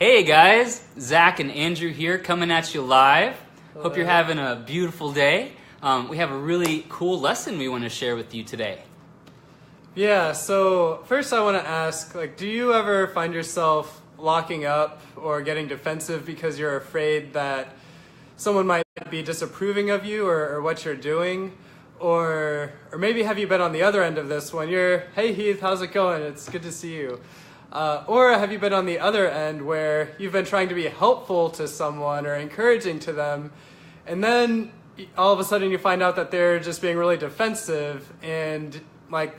Hey guys, Zach and Andrew here coming at you live. Hope you're having a beautiful day. We have a really cool lesson we want to share with you today. Yeah, so first I want to ask, do you ever find yourself locking up or getting defensive because you're afraid that someone might be disapproving of you or what you're doing? Or maybe have you been on the other end of this when you're, hey Heath, how's it going? It's good to see you. Or have you been on the other end where you've been trying to be helpful to someone or encouraging to them, and then all of a sudden you find out that they're just being really defensive, and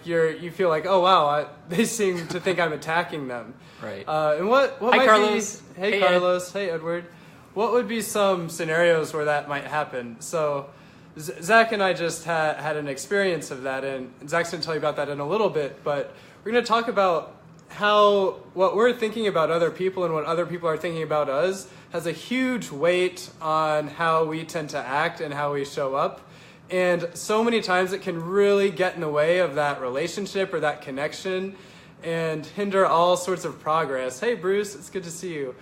you feel like, oh wow, they seem to think I'm attacking them. Right. And what Hi, might Carlos. be? Hey, Hey, Carlos. Hey, Edward. What would be some scenarios where that might happen? So Zach and I just had an experience of that, and Zach's going to tell you about that in a little bit, but we're going to talk about how what we're thinking about other people and what other people are thinking about us has a huge weight on how we tend to act and how we show up. And so many times it can really get in the way of that relationship or that connection and hinder all sorts of progress. Hey Bruce, it's good to see you.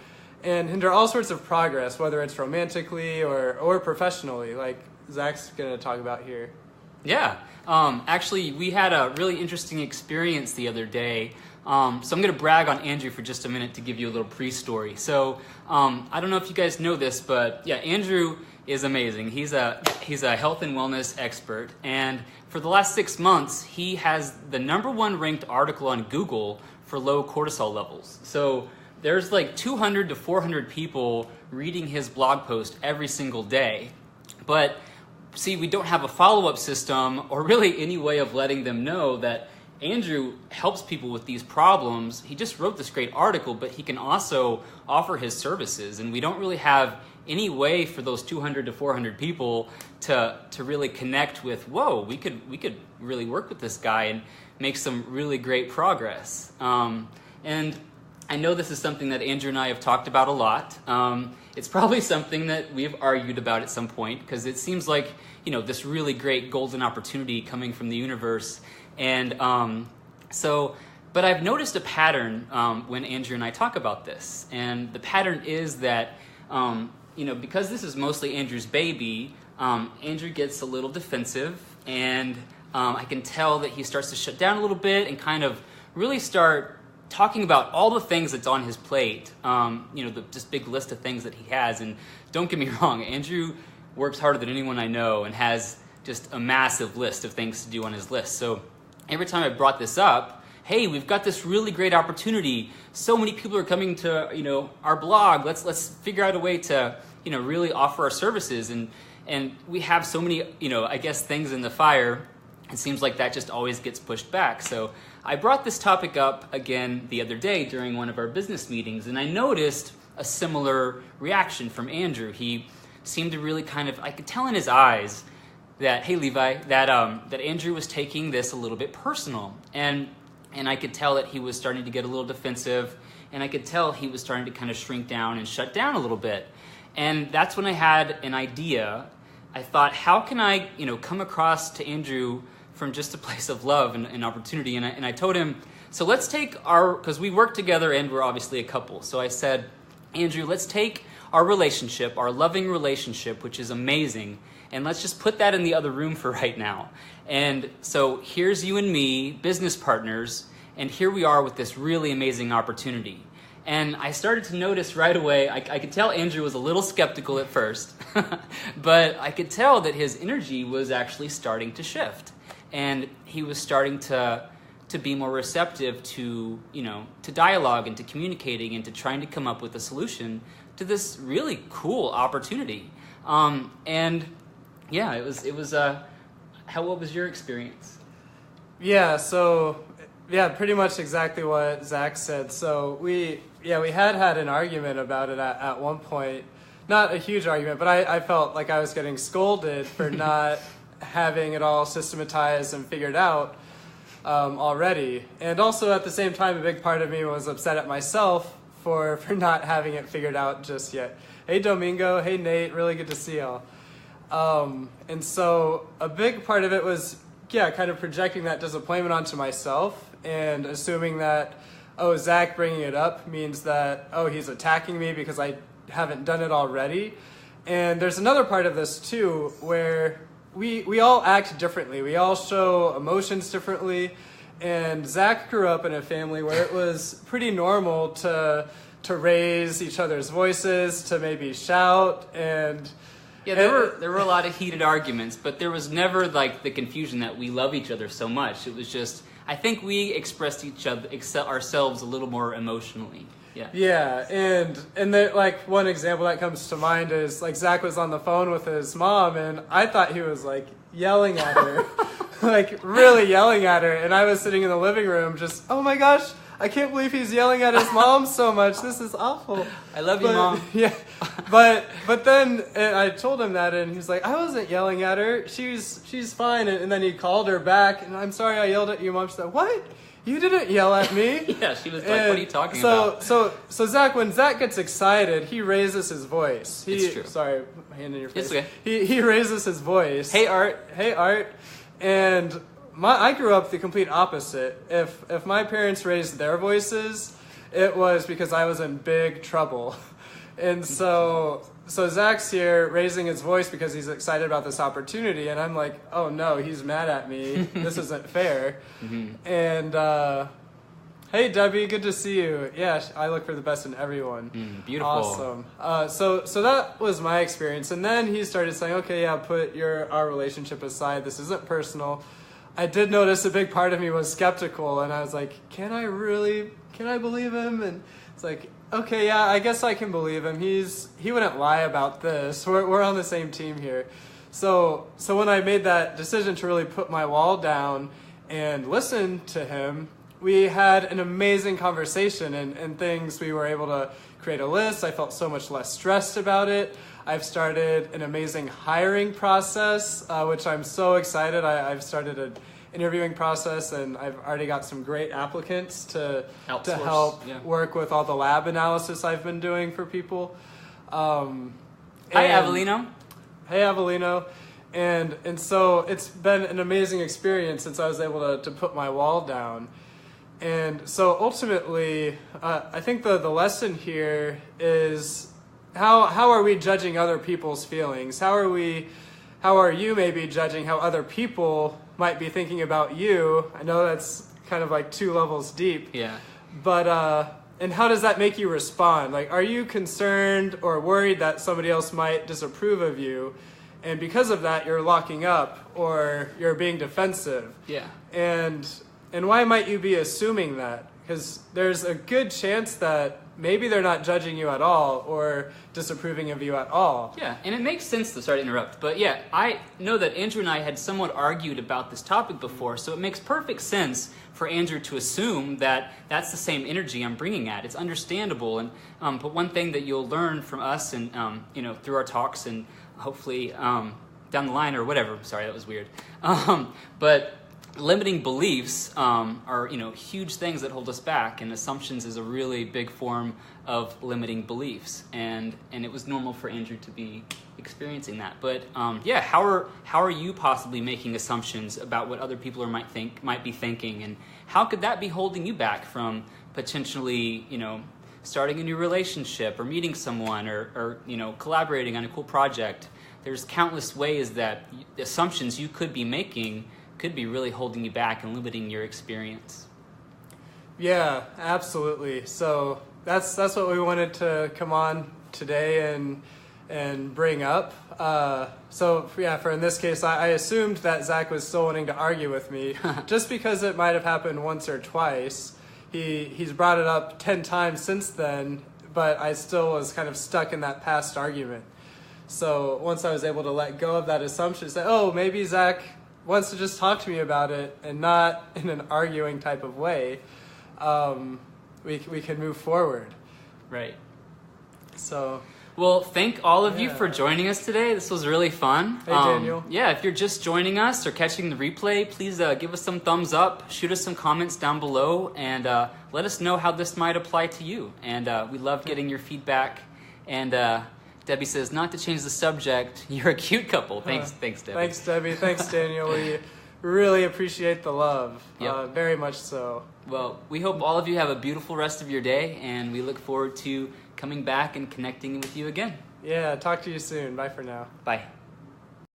And hinder all sorts of progress, whether it's romantically or professionally, like Zach's going to talk about here. Yeah. Actually, we had a really interesting experience the other day. So I'm going to brag on Andrew for just a minute to give you a little pre-story. So I don't know if you guys know this, but yeah, Andrew is amazing. He's a health and wellness expert, and for the last 6 months, he has the #1 ranked article on Google for low cortisol levels. So there's like 200 to 400 people reading his blog post every single day. But see, we don't have a follow-up system or really any way of letting them know that Andrew helps people with these problems. He just wrote this great article, but he can also offer his services, and we don't really have any way for those 200 to 400 people to really connect with, whoa, we could really work with this guy and make some really great progress. And I know this is something that Andrew and I have talked about a lot. It's probably something that we've argued about at some point, because it seems like, this really great golden opportunity coming from the universe. And but I've noticed a pattern when Andrew and I talk about this. And the pattern is that, because this is mostly Andrew's baby, Andrew gets a little defensive, and I can tell that he starts to shut down a little bit and kind of really start talking about all the things that's on his plate, this big list of things that he has. And don't get me wrong, Andrew works harder than anyone I know and has just a massive list of things to do on his list. So every time I brought this up, hey, we've got this really great opportunity. So many people are coming to, our blog. Let's figure out a way to, really offer our services. And we have so many, things in the fire. It seems like that just always gets pushed back. So I brought this topic up again the other day during one of our business meetings, and I noticed a similar reaction from Andrew. He seemed to really I could tell in his eyes that, hey Levi, that Andrew was taking this a little bit personal, and I could tell that he was starting to get a little defensive, and I could tell he was starting to kind of shrink down and shut down a little bit. And that's when I had an idea. I thought, how can I, come across to Andrew from just a place of love and opportunity? And I told him, so let's take because we work together and we're obviously a couple. So I said, Andrew, let's take our relationship, our loving relationship, which is amazing, and let's just put that in the other room for right now. And so here's you and me, business partners, and here we are with this really amazing opportunity. And I started to notice right away, I could tell Andrew was a little skeptical at first, but I could tell that his energy was actually starting to shift. And he was starting to be more receptive to dialogue and to communicating and to trying to come up with a solution to this really cool opportunity. And yeah, it was. What was your experience? Yeah, so pretty much exactly what Zach said. So we had an argument about it at one point. Not a huge argument, but I felt like I was getting scolded for not having it all systematized and figured out already. And also at the same time, a big part of me was upset at myself for not having it figured out just yet. Hey Domingo, hey Nate, really good to see y'all. And so a big part of it was, kind of projecting that disappointment onto myself and assuming that oh, Zach bringing it up means that, oh, he's attacking me because I haven't done it already. And there's another part of this too where we all act differently. We all show emotions differently. And Zach grew up in a family where it was pretty normal to raise each other's voices, to maybe shout, and yeah, there were a lot of heated arguments, but there was never like the confusion that we love each other so much. It was just, I think we expressed ourselves a little more emotionally. Yeah. Yeah, and like one example that comes to mind is like Zach was on the phone with his mom, and I thought he was like yelling at her, like really yelling at her, and I was sitting in the living room just, oh my gosh, I can't believe he's yelling at his mom so much. This is awful. I love you, Mom. Yeah, but then I told him that, and he's like, I wasn't yelling at her. She's fine. And then he called her back, and I'm sorry I yelled at you, Mom. She said, what? You didn't yell at me. Yeah, she was like, what are you talking about? So Zach, when Zach gets excited, he raises his voice. It's true. Sorry, my hand in your face. It's okay. He raises his voice. Hey, Art. Hey, Art. And I grew up the complete opposite. If my parents raised their voices, it was because I was in big trouble. And so Zach's here raising his voice because he's excited about this opportunity, and I'm like, oh no, he's mad at me. This isn't fair. Mm-hmm. And hey, Debbie, good to see you. Yeah, I look for the best in everyone. Beautiful. Awesome. So that was my experience, and then he started saying, okay, yeah, put our relationship aside. This isn't personal. I did notice a big part of me was skeptical, and I was like, can I believe him? And it's like, okay, yeah, I guess I can believe him. He wouldn't lie about this. We're on the same team here. So when I made that decision to really put my wall down and listen to him, we had an amazing conversation and things. We were able to create a list. I felt so much less stressed about it. I've started an amazing hiring process, which I'm so excited. I've started an interviewing process, and I've already got some great applicants to help work with all the lab analysis I've been doing for people. Hi, Avelino. Hey, Avelino. And so it's been an amazing experience since I was able to put my wall down. And so ultimately, I think the lesson here is how are we judging other people's feelings? How are you maybe judging how other people might be thinking about you? I know that's kind of like 2 levels deep. Yeah. But and how does that make you respond? Like, are you concerned or worried that somebody else might disapprove of you, and because of that you're locking up or you're being defensive? Yeah. And why might you be assuming that? Because there's a good chance that maybe they're not judging you at all or disapproving of you at all. Yeah, and it makes sense to, sorry to interrupt, but yeah, I know that Andrew and I had somewhat argued about this topic before, so it makes perfect sense for Andrew to assume that that's the same energy I'm bringing at. It's understandable, and but one thing that you'll learn from us and through our talks and hopefully down the line or whatever. Sorry, that was weird. But limiting beliefs are huge things that hold us back, and assumptions is a really big form of limiting beliefs, and it was normal for Andrew to be experiencing that. But how are you possibly making assumptions about what other people might be thinking, and how could that be holding you back from potentially starting a new relationship or meeting someone or collaborating on a cool project? There's countless ways that assumptions you could be making could be really holding you back and limiting your experience. Yeah, absolutely. So that's what we wanted to come on today and bring up. For in this case, I assumed that Zach was still wanting to argue with me, just because it might have happened once or twice. He's brought it up 10 times since then, but I still was kind of stuck in that past argument. So once I was able to let go of that assumption, say, oh, maybe Zach wants to just talk to me about it and not in an arguing type of way, we can move forward. Right. So, well, thank all of you for joining us today. This was really fun. Hey, Daniel. If you're just joining us or catching the replay, please give us some thumbs up, shoot us some comments down below, and let us know how this might apply to you. And we love getting your feedback. And Debbie says, not to change the subject, you're a cute couple. Thanks, Debbie. Thanks, Debbie. Thanks, Daniel. really appreciate the love. Yep. Very much so. Well, we hope all of you have a beautiful rest of your day, and we look forward to coming back and connecting with you again. Yeah, talk to you soon. Bye for now. Bye.